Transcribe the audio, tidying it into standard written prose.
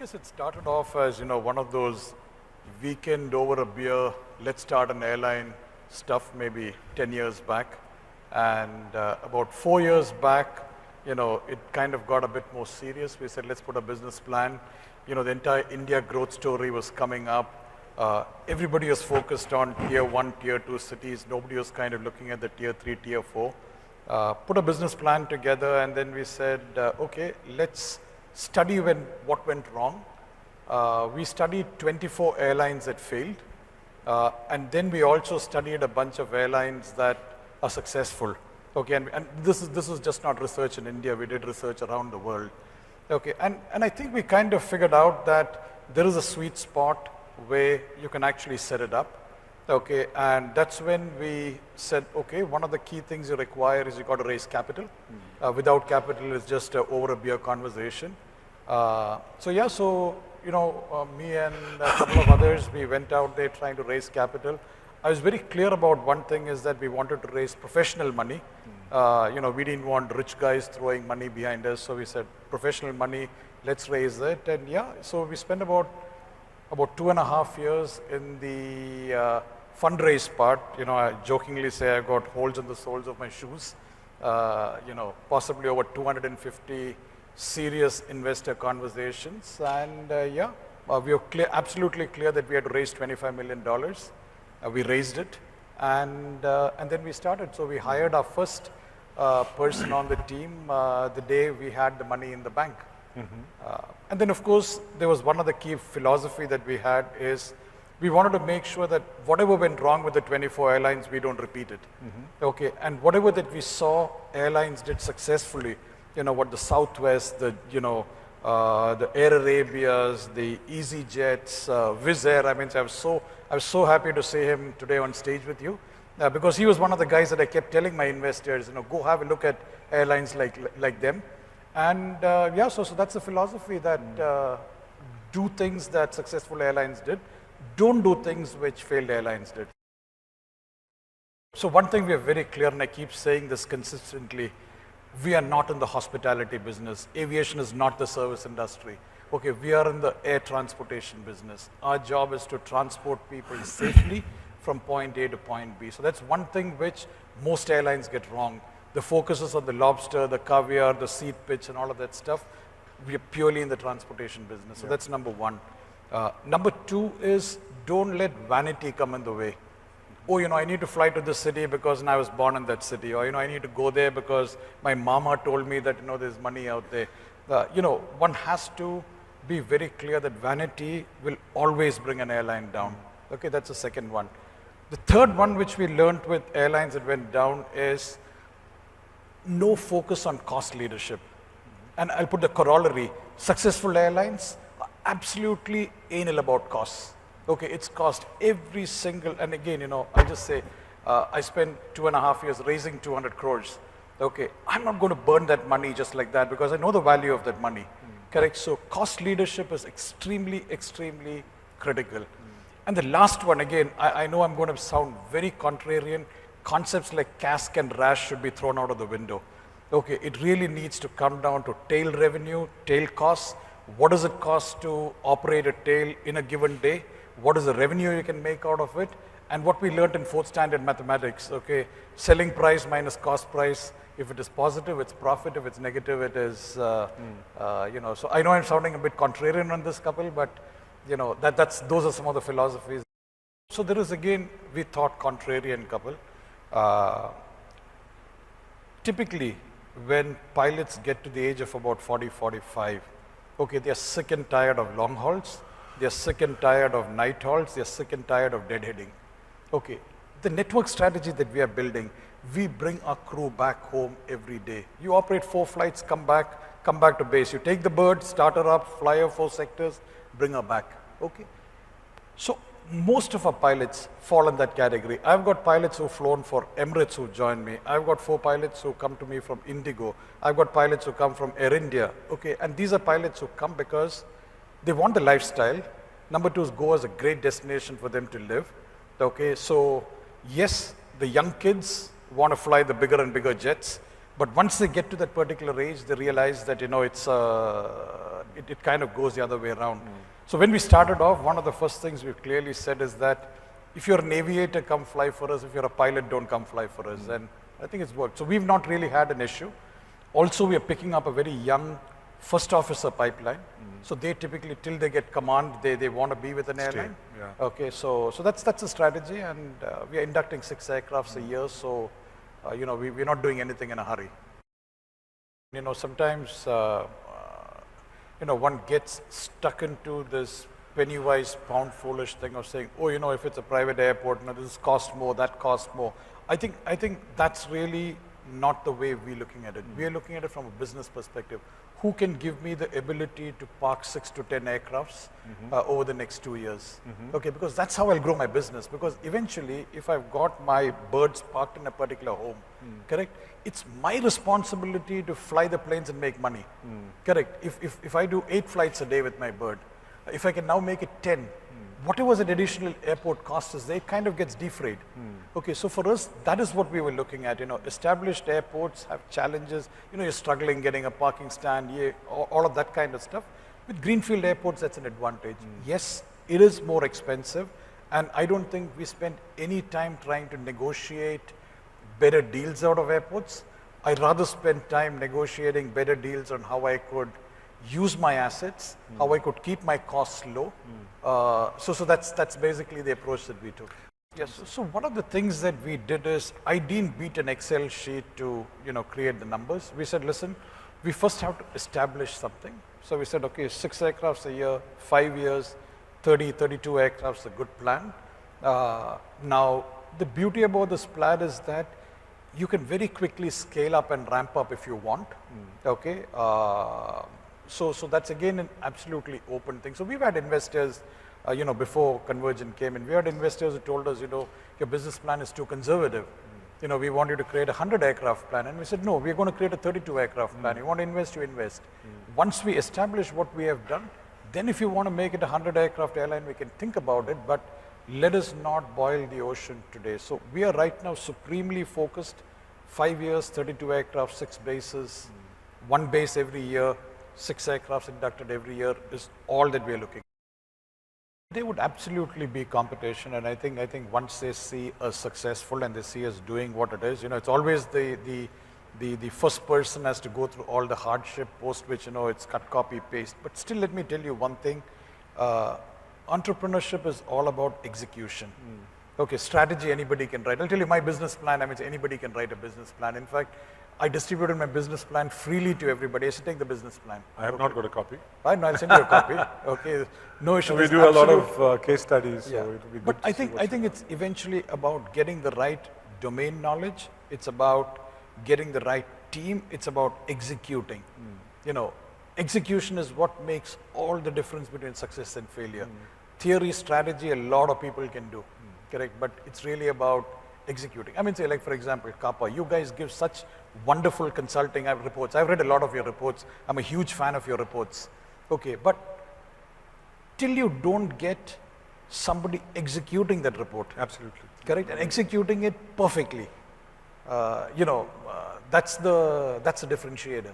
guess it started off as, one of those weekend over a beer, let's start an airline stuff maybe 10 years back. And about 4 years back, it kind of got a bit more serious. We said, let's put a business plan. The entire India growth story was coming up. Everybody was focused on tier 1, tier 2 cities. Nobody was kind of looking at the tier 3, tier 4. Put a business plan together, and then we said, okay, let's study what went wrong. We studied 24 airlines that failed, and then we also studied a bunch of airlines that are successful. Okay, and this is just not research in India. We did research around the world. Okay, and I think we kind of figured out that there is a sweet spot where you can actually set it up. Okay, and that's when we said, okay, one of the key things you require is you got to raise capital. Without capital, it's just over a beer conversation. Me and a couple of others, we went out there trying to raise capital. I was very clear about one thing is that we wanted to raise professional money. We didn't want rich guys throwing money behind us, so we said professional money, let's raise it. And so we spent about 2.5 years in the fundraise part. I jokingly say I got holes in the soles of my shoes. Possibly over 250 serious investor conversations, and we were absolutely clear that we had to raise $25 million. We raised it, and then we started. So we hired our first person on the team the day we had the money in the bank. And then, of course, there was one other key philosophy that we had is we wanted to make sure that whatever went wrong with the 24 airlines, we don't repeat it. Okay, and whatever that we saw airlines did successfully, what the Southwest, the Air Arabias, the EasyJets, Wizz Air. I mean, I was so happy to see him today on stage with you because he was one of the guys that I kept telling my investors, go have a look at airlines like them. And so that's the philosophy that do things that successful airlines did. Don't do things which failed airlines did. So one thing we are very clear, and I keep saying this consistently, we are not in the hospitality business. Aviation is not the service industry. Okay, we are in the air transportation business. Our job is to transport people safely from point A to point B. So that's one thing which most airlines get wrong. The focus is on the lobster, the caviar, the seat pitch, and all of that stuff. We are purely in the transportation business. So that's number one. Number two is don't let vanity come in the way. Oh, I need to fly to this city because I was born in that city. Or, I need to go there because my mama told me that, there's money out there. One has to be very clear that vanity will always bring an airline down. Okay, that's the second one. The third one, which we learned with airlines that went down, is no focus on cost leadership. And I'll put the corollary. Successful airlines are absolutely anal about costs. Okay, it's cost every single, and again, I just say, I spent 2.5 years raising 200 crores. Okay, I'm not going to burn that money just like that because I know the value of that money. Correct? So cost leadership is extremely, extremely critical. And the last one, again, I know I'm going to sound very contrarian. Concepts like CASK and RASH should be thrown out of the window. Okay, it really needs to come down to tail revenue, tail costs. What does it cost to operate a tail in a given day? What is the revenue you can make out of it? And what we learned in 4th standard mathematics, okay, selling price minus cost price. If it is positive, it's profit. If it's negative, it is, So I know I'm sounding a bit contrarian on this couple, but those are some of the philosophies. So there is, again, we thought contrarian couple. Typically, when pilots get to the age of about 40, 45, okay, they are sick and tired of long hauls. They're sick and tired of night hauls. They're sick and tired of deadheading. Okay, the network strategy that we are building, we bring our crew back home every day. You operate 4 flights, come back to base. You take the bird, start her up, fly her 4 sectors, bring her back. Okay, so most of our pilots fall in that category. I've got pilots who've flown for Emirates who joined me. I've got 4 pilots who come to me from Indigo. I've got pilots who come from Air India. Okay, and these are pilots who come because they want the lifestyle. Number 2 is Goa is a great destination for them to live. Okay, so yes, the young kids want to fly the bigger and bigger jets. But once they get to that particular age, they realize that, you know, it's, it kind of goes the other way around. So when we started off, one of the first things we clearly said is that if you're an aviator, come fly for us. If you're a pilot, don't come fly for us. And I think it's worked. So we've not really had an issue. Also, we are picking up a very young first officer pipeline. So they typically, till they get command, they want to be with an airline. Yeah. Okay, so that's a strategy, and we are inducting 6 aircrafts a year. So, you know, we're not doing anything in a hurry. You know, sometimes, you know, one gets stuck into this penny-wise, pound-foolish thing of saying, oh, you know, if it's a private airport, you know, this costs more, that costs more. I think that's really not the way we're looking at it. We are looking at it from a business perspective. Who can give me the ability to park 6 to 10 aircrafts over the next 2 years? Okay, because that's how I'll grow my business. Because eventually, if I've got my birds parked in a particular home, correct? It's my responsibility to fly the planes and make money, correct? If I do 8 flights a day with my bird, if I can now make it 10, whatever the additional airport cost is there, it kind of gets defrayed. Okay, so for us, that is what we were looking at. You know, established airports have challenges. You know, you're struggling getting a parking stand, all of that kind of stuff. With greenfield airports, that's an advantage. Yes, it is more expensive, and I don't think we spend any time trying to negotiate better deals out of airports. I'd rather spend time negotiating better deals on how I could use my assets, how I could keep my costs low. So that's basically the approach that we took. Yes. So one of the things that we did is I didn't beat an Excel sheet to, you know, create the numbers. We said, listen, we first have to establish something. So we said, okay, 6 aircrafts a year, 5 years, 32 aircrafts is a good plan. Now, the beauty about this plan is that you can very quickly scale up and ramp up if you want. Okay. So that's again an absolutely open thing. So we've had investors, you know, before Convergent came in, we had investors who told us, you know, your business plan is too conservative. You know, we want you to create a 100 aircraft plan. And we said, no, we're going to create a 32 aircraft plan. You want to invest, you invest. Once we establish what we have done, then if you want to make it a 100 aircraft airline, we can think about it, but let us not boil the ocean today. So we are right now supremely focused, 5 years, 32 aircraft, 6 bases, 1 base every year, 6 aircrafts inducted every year is all that we are looking at. There would absolutely be competition, and I think once they see us successful and they see us doing what it is, you know, it's always the first person has to go through all the hardship, post which, you know, it's cut, copy, paste. But still, let me tell you one thing, entrepreneurship is all about execution. Okay, strategy anybody can write. I'll tell you my business plan, I mean, anybody can write a business plan. In fact, I distributed my business plan freely to everybody. I said, take the business plan. I have not got a copy. Right, no, I'll send you a copy. Okay, no issue. We do a lot of case studies, so it will be good. But I think it's eventually about getting the right domain knowledge. It's about getting the right team. It's about executing. You know, execution is what makes all the difference between success and failure. Theory, strategy, a lot of people can do, correct? But it's really about executing. I mean, say like, for example, CAPA, you guys give such wonderful consulting reports. I've read a lot of your reports. I'm a huge fan of your reports. Okay, but till you don't get somebody executing that report. Absolutely. Correct? And executing it perfectly, you know, that's the differentiator.